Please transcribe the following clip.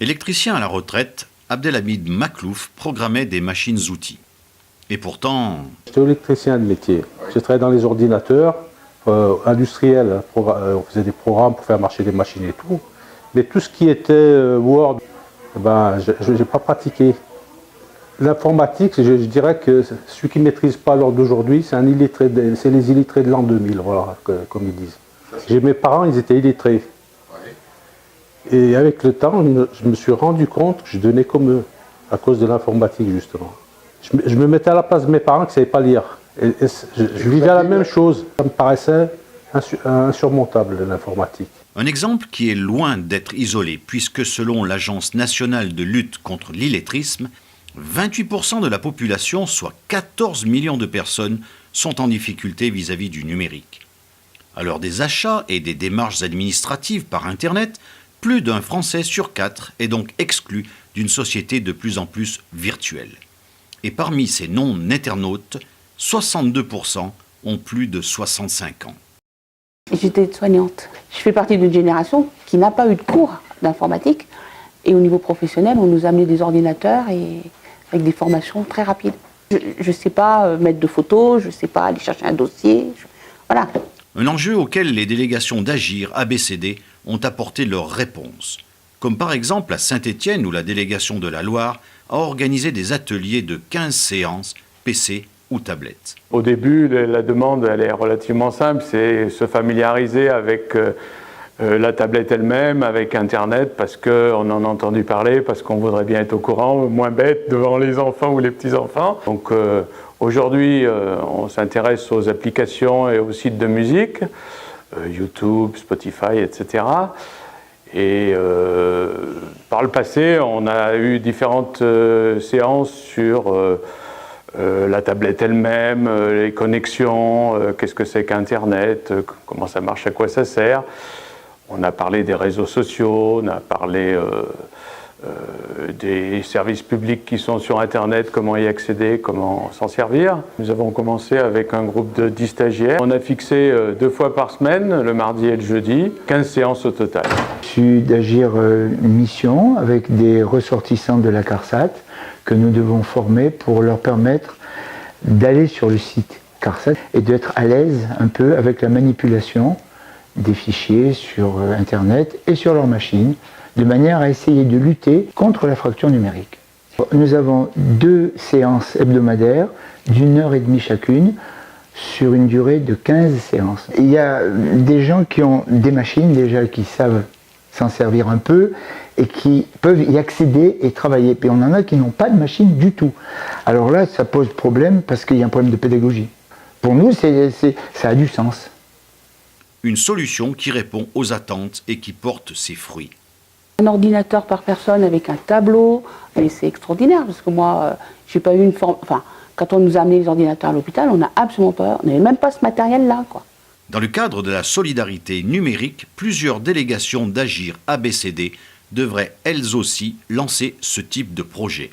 Électricien à la retraite, Abdelhamid Maklouf programmait des machines-outils. Et pourtant... J'étais électricien de métier. J'ai travaillé dans les ordinateurs industriels. On faisait des programmes pour faire marcher des machines et tout. Mais tout ce qui était Word, je n'ai pas pratiqué. L'informatique, je dirais que celui qui ne maîtrise pas l'heure d'aujourd'hui, c'est les illettrés de l'an 2000, voilà, comme ils disent. Mes parents, ils étaient illettrés. Et avec le temps, je me suis rendu compte que je devenais comme eux, à cause de l'informatique, justement. Je me mettais à la place de mes parents qui ne savaient pas lire. Et je vivais la même chose. Ça me paraissait insurmontable, l'informatique. Un exemple qui est loin d'être isolé, puisque selon l'Agence nationale de lutte contre l'illettrisme, 28% de la population, soit 14 millions de personnes, sont en difficulté vis-à-vis du numérique. À l'heure des achats et des démarches administratives par Internet, plus d'un Français sur 4 est donc exclu d'une société de plus en plus virtuelle. Et parmi ces non-internautes, 62% ont plus de 65 ans. J'étais soignante. Je fais partie d'une génération qui n'a pas eu de cours d'informatique. Et au niveau professionnel, on nous a amené des ordinateurs et avec des formations très rapides. Je ne sais pas mettre de photos, je ne sais pas aller chercher un dossier. Voilà. Un enjeu auquel les délégations d'Agir ABCD ont apporté leur réponse. Comme par exemple à Saint-Étienne où la délégation de la Loire a organisé des ateliers de 15 séances, PC ou tablettes. Au début, la demande elle est relativement simple, c'est se familiariser avec la tablette elle-même, avec Internet, parce qu'on en a entendu parler, parce qu'on voudrait bien être au courant, moins bête devant les enfants ou les petits-enfants. Donc aujourd'hui, on s'intéresse aux applications et aux sites de musique, YouTube, Spotify, etc. Et par le passé, on a eu différentes séances sur la tablette elle-même, les connexions, qu'est-ce que c'est qu'Internet, comment ça marche, à quoi ça sert. On a parlé des réseaux sociaux, on a parlé des services publics qui sont sur Internet, comment y accéder, comment s'en servir. Nous avons commencé avec un groupe de 10 stagiaires. On a fixé 2 fois par semaine, le mardi et le jeudi, 15 séances au total. Je suis d'Agir Mission avec des ressortissants de la CARSAT que nous devons former pour leur permettre d'aller sur le site CARSAT et d'être à l'aise un peu avec la manipulation des fichiers sur Internet et sur leur machine, de manière à essayer de lutter contre la fracture numérique. Nous avons 2 séances hebdomadaires d'1h30 chacune sur une durée de 15 séances. Il y a des gens qui ont des machines déjà qui savent s'en servir un peu et qui peuvent y accéder et travailler. Puis on en a qui n'ont pas de machine du tout. Alors là, ça pose problème parce qu'il y a un problème de pédagogie. Pour nous, ça a du sens. Une solution qui répond aux attentes et qui porte ses fruits. Un ordinateur par personne avec un tableau, mais c'est extraordinaire parce que moi, j'ai pas eu une forme. Enfin, quand on nous a amené les ordinateurs à l'hôpital, on n'a absolument pas, on n'avait même pas ce matériel-là, quoi. Dans le cadre de la solidarité numérique, plusieurs délégations d'Agir ABCD devraient elles aussi lancer ce type de projet.